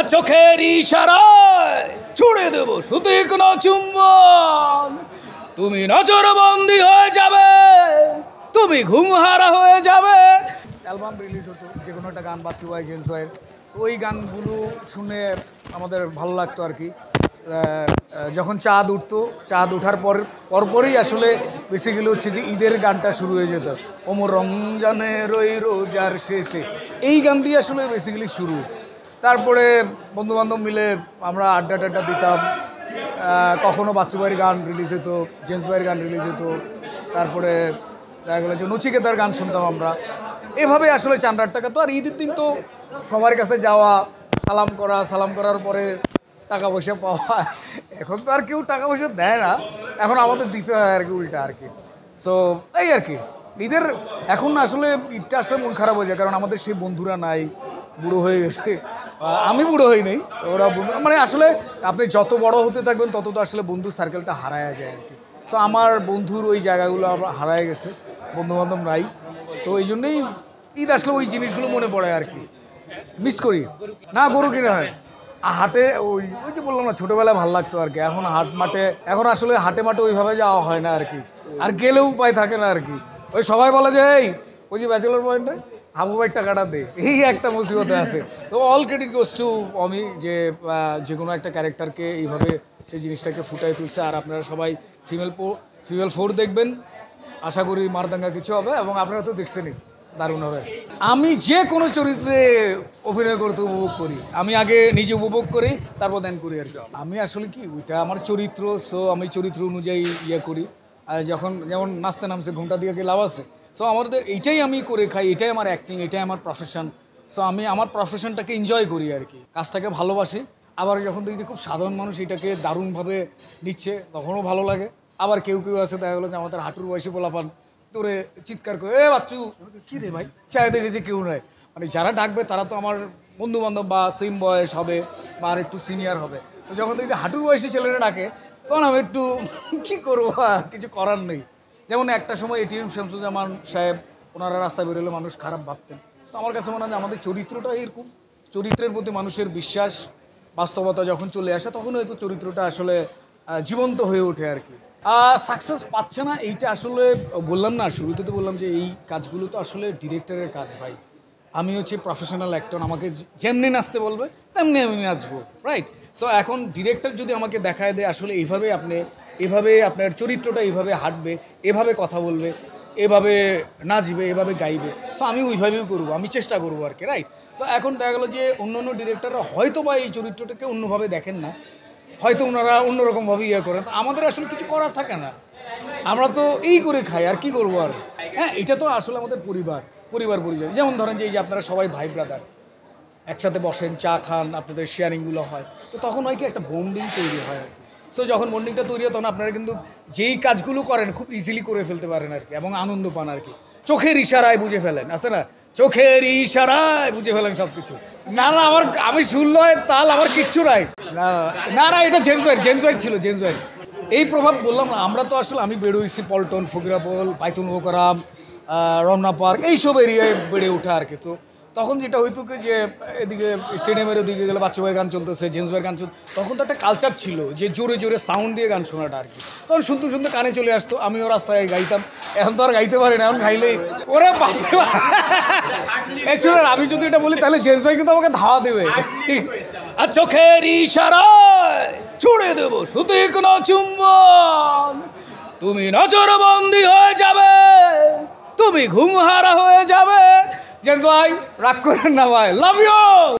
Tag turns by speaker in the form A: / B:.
A: আর চোখের ইশারায় ছুড়ে দেব সুতীক্ষ্ণ চুম্বন। তুমি নজরবন্দি হয়ে যাবে, তুমি ঘুমহারা হয়ে যাবে। অ্যালবাম রিলিজ হতো, যে কোনো একটা গান বাচ্চু ভাই, জেমস ভাইয়ের, ওই গানগুলো শুনে আমাদের ভালো লাগতো আর কি। যখন চাঁদ উঠতো, চাঁদ ওঠার পরপরই আসলে বেসিক্যালি হচ্ছে যে ঈদের গানটা শুরু হয়ে যেত, ওমর রমজানের ওই রোজার শেষে, এই গান দিয়ে আসলে বেসিক্যালি শুরু। তারপরে বন্ধুবান্ধব মিলে আমরা আড্ডা টাড্ডা দিতাম। কখনও বাচ্চু ভাইয়ের গান রিলিজ হতো, জেমস ভাইয়ের গান রিলিজ হতো, তারপরে দেখা গেলো যে নচিকেতার গান শুনতাম আমরা। এভাবে আসলে চাঁদার টাকা তো, আর ঈদের দিন তো সবার কাছে যাওয়া, সালাম করা, সালাম করার পরে টাকা পয়সা পাওয়া। এখন তো আর কেউ টাকা পয়সা দেয় না, এখন আমাদের দিতে হয় আর কি, উল্টা আর কি। সো এই আর কি ঈদের এখন আসলে ঈদটা আসলে মন খারাপ হয়ে যায়, কারণ আমাদের সেই বন্ধুরা নাই, বুড়ো হয়ে গেছে। আমি বুড়ো হই নাই, ওরা বন্ধু, মানে আসলে আপনি যত বড় হতে থাকবেন তত তো আসলে বন্ধু সার্কেলটা হারায় যায় আর কি। সো আমার বন্ধুর ওই জায়গাগুলো হারায় গেছে, বন্ধুবান্ধব নাই, তো এই জন্যই ঈদ আসলে ওই জিনিসগুলো মনে পড়ে আর কি, মিস করি। না গরু কিনে হয় হাটে, ওই যে বললাম না, ছোটোবেলায় ভালো লাগতো আর কি। এখন হাট মাঠে, এখন আসলে হাটে মাঠে ওইভাবে যাওয়া হয় না আর কি, আর গেলেও উপায় থাকে না আর কি। ওই সবাই বলে যে এই ওই যে ব্যাচেলর পয়েন্টে হাবু ভাইয়ের টাকাটা দে, এই একটা মুসিবতে আছে। তো অল ক্রেডিট গোস টু অমি, যে কোনো একটা ক্যারেক্টারকে এইভাবে সেই জিনিসটাকে ফুটাই তুলছে। আর আপনারা সবাই ফিমেল 4 দেখবেন, আশা করি মারদাঙ্গা কিছু হবে, এবং আপনারা তো দেখছেনই, দারুণ হবে। আমি যে কোনো চরিত্রে অভিনয় করতে উপভোগ করি, আমি আগে নিজে উপভোগ করি, তারপর দেন করি আর কি। আমি আসলে কি, ওইটা আমার চরিত্র, সো আমি চরিত্র অনুযায়ী করি। আর যেমন নাচতে নামছে ঘুমটা দিয়ে কি লাভ আছে, সো আমাদের এইটাই আমি করে খাই, এটাই আমার অ্যাক্টিং, এটাই আমার প্রফেশন। সো আমি আমার প্রফেশনটাকে এনজয় করি আর কি, কাজটাকে ভালোবাসি। আবার যখন দেখি যে খুব সাধারণ মানুষ এটাকে দারুণভাবে নিচ্ছে, তখনও ভালো লাগে। আবার কেউ আছে, দেখা গেলো যে আমাদের হাঁটুর বয়সী পোলাপান তোরে চিৎকার করে, এ বাচ্চু কী রে ভাই, চায় দেখেছি কেউ নয়, মানে যারা ডাকবে তারা তো আমার বন্ধুবান্ধব বা সেম বয়স হবে বা আর একটু সিনিয়র হবে। তো যখন দেখি যে হাঁটুর বয়সী ছেলেরা ডাকে, তখন আমি একটু কী করবো, কিছু করার নেই। যেমন একটা সময় এটিএম শামসুজ্জামান সাহেব, ওনারা রাস্তায় বেরোলে মানুষ খারাপ ভাবতেন। তো আমার কাছে মনে হয় যে আমাদের চরিত্রটা এরকম, চরিত্রের প্রতি মানুষের বিশ্বাস, বাস্তবতা যখন চলে আসে, তখন হয়তো চরিত্রটা আসলে জীবন্ত হয়ে ওঠে আর কি। সাকসেস পাচ্ছে না, এইটা আসলে বললাম না, শুরুতে তো বললাম যে এই কাজগুলো তো আসলে ডিরেক্টরের কাজ ভাই। আমি হচ্ছে প্রফেশনাল অ্যাক্টর, আমাকে যেমনি নাচতে বলবে তেমনি আমি নাচবো, রাইট? সো এখন ডিরেক্টর যদি আমাকে দেখায় দেয় আসলে এভাবে আপনার চরিত্রটা এইভাবে হাঁটবে, এভাবে কথা বলবে, এভাবে নাচবে, এভাবে গাইবে, সো আমি ওইভাবেই করবো, আমি চেষ্টা করবো আর কি, রাইট? সো এখন দেখা গেলো যে অন্য ডিরেক্টররা হয়তো বা এই চরিত্রটাকে অন্যভাবে দেখেন না, হয়তো ওনারা অন্যরকমভাবে করেন। তো আমাদের আসলে কিছু করার থাকে না, আমরা তো এই করে খাই, আর কি করবো আর। হ্যাঁ, এটা তো আসলে আমাদের পরিবার পরিচয়। যেমন ধরেন যে এই যে আপনারা সবাই ভাই ব্রাদার একসাথে বসেন, চা খান, আপনাদের শেয়ারিংগুলো হয়, তো তখন হয় কি একটা বন্ডিং তৈরি হয় আর কি। সো যখন বন্ডিংটা তৈরি হয়, তখন আপনারা কিন্তু যেই কাজগুলো করেন খুব ইজিলি করে ফেলতে পারেন আর কি, এবং আনন্দ পান আর কি। চোখের ইশারায় বুঝে ফেলেন, আছে না, চোখের ইশারায় বুঝে ফেলেন সব কিছু। না আমি শুনলো তাল আমার কিচ্ছু নাই। না এটা জেমস ভাই ছিল, জেমস ভাই এই প্রভাব বললাম না। আমরা তো আসলে আমি বেরোইছি পল্টন, ফকিরাপোল, পাইতুন মোকারাম, রমনা পার্ক, এইসব এরিয়ায় বেড়ে ওঠা আর কি। তো তখন যেটা হইতো কি যে এদিকে স্টেডিয়ামের ওদিকে গেলে বাচ্চু ভাইয়ের গান চলতেছে, জেমস ভাইয়ের গান চলতো, তখন তো একটা কালচার ছিল যে জোরে জোরে সাউন্ড দিয়ে গান শোনাটা আর কি। তখন শুনতে কানে চলে আসতো, আমিও রাস্তায় গাইতাম। এখন তো আর গাইতে পারি না, এখন গাইলেই ওরে বাপরে। শুনুন, আমি যদি এটা বলি তাহলে জেমস ভাই কিন্তু আমাকে ধাওয়া দেবে। আর চোখের ইশারায় ছুড়ে দেব সুতীক্ষ্ণ চুম্বন। তুমি নজরবন্দি হয়ে যাবে, তুমি ঘুমহারা হয়ে যাবে। জেমস ভাই রাগ করেন না ভাই, লাভ ইউ।